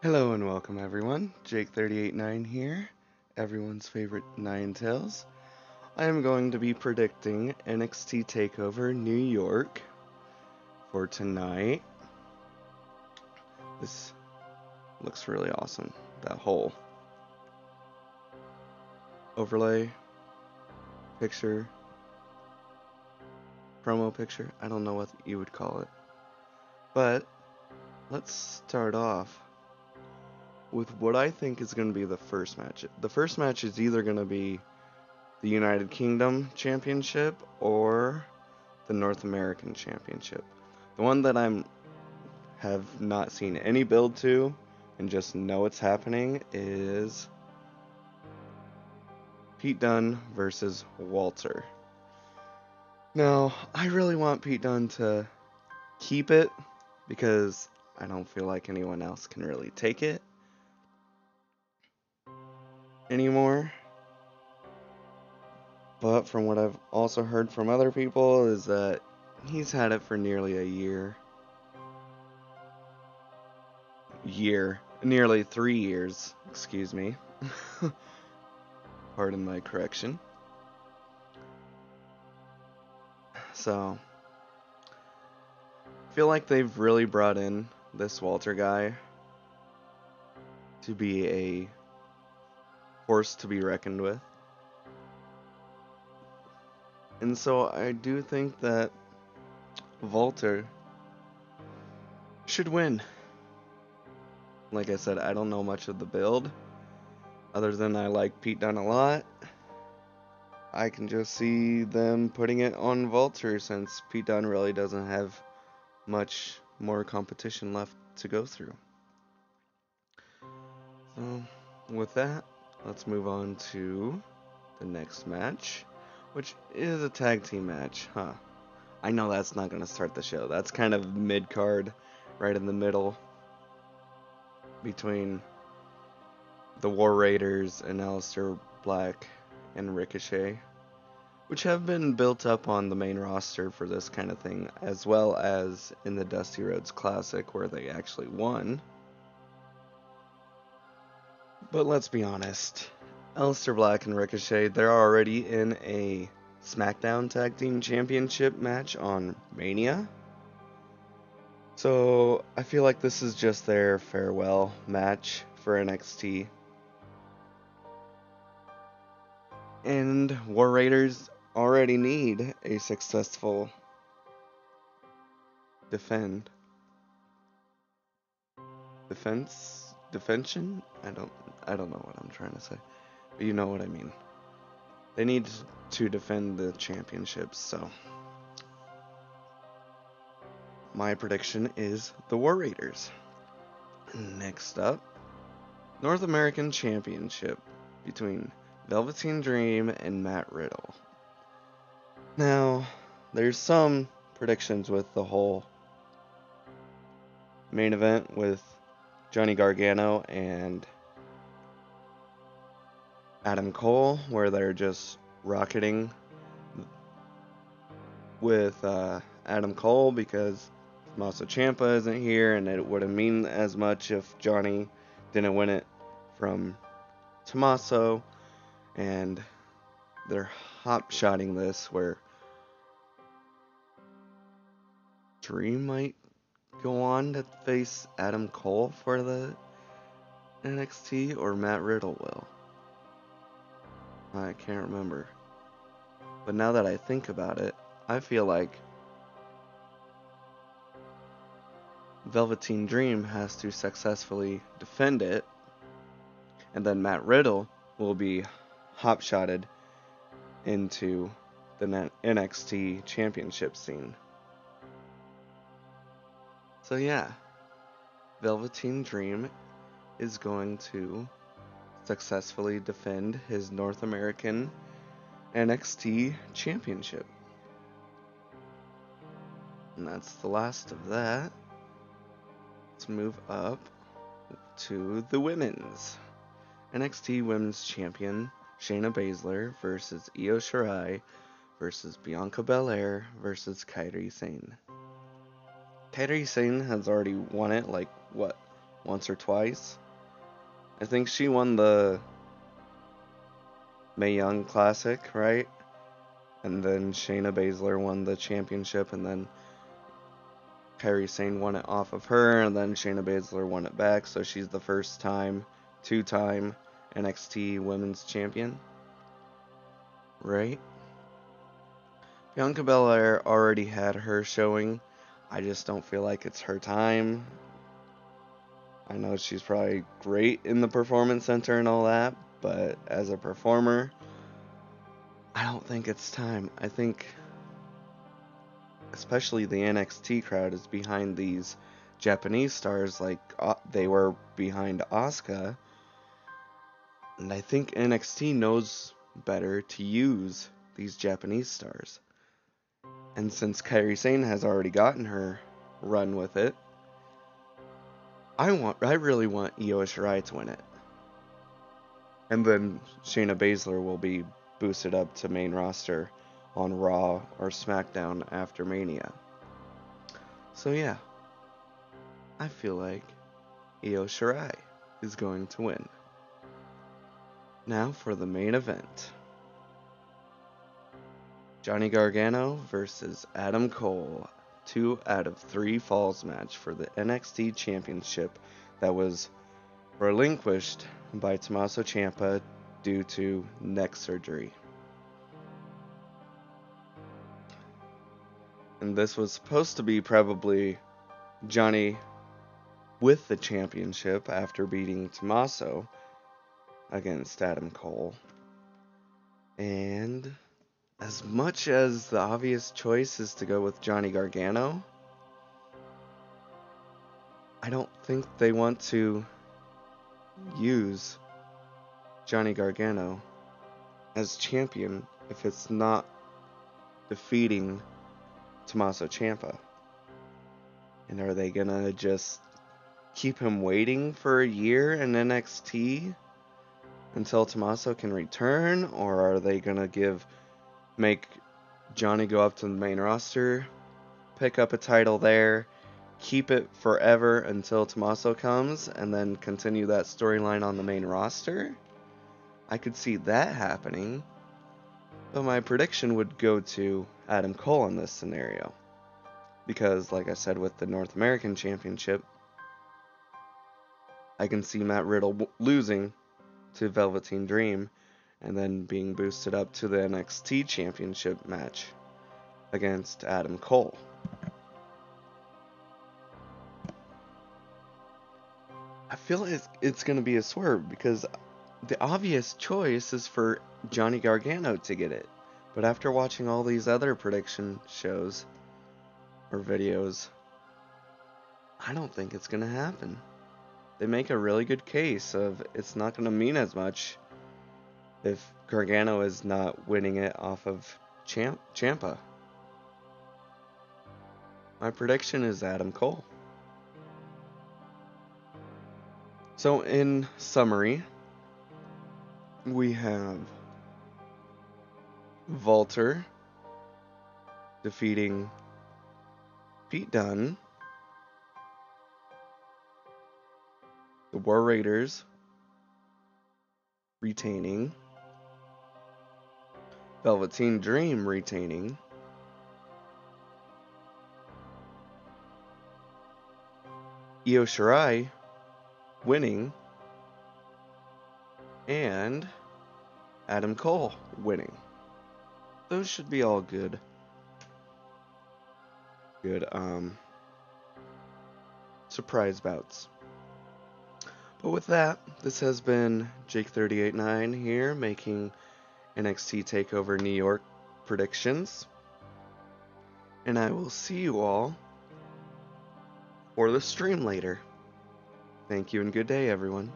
Hello and welcome everyone. Jake389 here, everyone's favorite Ninetales. I am going to be predicting NXT TakeOver New York for tonight. This looks really awesome. That whole overlay picture, promo picture, I don't know what you would call it. But let's start off with what I think is going to be the first match. The first match is either going to be the United Kingdom Championship or the North American Championship. The one that I have not seen any build to and just know it's happening is Pete Dunne versus Walter. Now, I really want Pete Dunne to keep it because I don't feel like anyone else can really take it anymore. But from what I've also heard from other people is that he's had it for nearly a year. Nearly 3 years, excuse me. Pardon my correction. So, I feel like they've really brought in this Walter guy to be a force to be reckoned with. And so I do think that Walter should win. Like I said, I don't know much of the build, other than I like Pete Dunne a lot. I can just see them putting it on Walter since Pete Dunne really doesn't have much more competition left to go through. So, with that, let's move on to the next match, which is a tag team match, huh? I know that's not going to start the show. That's kind of mid-card, right in the middle, between the War Raiders and Aleister Black and Ricochet, which have been built up on the main roster for this kind of thing, as well as in the Dusty Rhodes Classic, where they actually won. But let's be honest, Aleister Black and Ricochet, they're already in a SmackDown Tag Team Championship match on Mania. So I feel like this is just their farewell match for NXT. And War Raiders already need a successful defension. I don't know what I'm trying to say, but you know what I mean. They need to defend the championships, so my prediction is the War Raiders. Next up, North American Championship between Velveteen Dream and Matt Riddle. Now, there's some predictions with the whole main event with Johnny Gargano and Adam Cole, where they're just rocketing with Adam Cole because Tommaso Ciampa isn't here, and it wouldn't mean as much if Johnny didn't win it from Tommaso, and they're hot-shotting this where Dream might go on to face Adam Cole for the NXT, or Matt Riddle will. I can't remember. But now that I think about it, I feel like Velveteen Dream has to successfully defend it, and then Matt Riddle will be hop-shotted into the NXT championship scene. So yeah, Velveteen Dream is going to successfully defend his North American NXT championship. And that's the last of that. Let's move up to the women's. NXT Women's Champion Shayna Baszler versus Io Shirai versus Bianca Belair versus Kairi Sane. Kairi Sane has already won it, like, what, once or twice. I think she won the Mae Young Classic, right? And then Shayna Baszler won the championship, and then Kairi Sane won it off of her, and then Shayna Baszler won it back, so she's the first two-time NXT Women's Champion, right? Bianca Belair already had her showing. I just don't feel like it's her time. I know she's probably great in the Performance Center and all that, but as a performer, I don't think it's time. I think especially the NXT crowd is behind these Japanese stars like they were behind Asuka. And I think NXT knows better to use these Japanese stars. And since Kairi Sane has already gotten her run with it, I really want Io Shirai to win it. And then Shayna Baszler will be boosted up to main roster on Raw or SmackDown after Mania. So yeah, I feel like Io Shirai is going to win. Now for the main event. Johnny Gargano versus Adam Cole. 2 out of 3 falls match for the NXT Championship that was relinquished by Tommaso Ciampa due to neck surgery. And this was supposed to be probably Johnny with the championship after beating Tommaso against Adam Cole. And as much as the obvious choice is to go with Johnny Gargano, I don't think they want to use Johnny Gargano as champion if it's not defeating Tommaso Ciampa. And are they gonna just keep him waiting for a year in NXT until Tommaso can return, or are they gonna make Johnny go up to the main roster, pick up a title there, keep it forever until Tommaso comes, and then continue that storyline on the main roster? I could see that happening, but my prediction would go to Adam Cole in this scenario. Because, like I said, with the North American Championship, I can see Matt Riddle losing to Velveteen Dream and then being boosted up to the NXT Championship match against Adam Cole. I feel it's going to be a swerve because the obvious choice is for Johnny Gargano to get it. But after watching all these other prediction shows or videos, I don't think it's going to happen. They make a really good case of it's not going to mean as much if Gargano is not winning it off of Ciampa. My prediction is Adam Cole. So in summary, we have Walter defeating Pete Dunne, the War Raiders retaining, Velveteen Dream retaining, Io Shirai winning, and Adam Cole winning. Those should be all good surprise bouts. But with that, this has been Jake389 here making NXT TakeOver New York predictions. And I will see you all for the stream later. Thank you and good day, everyone.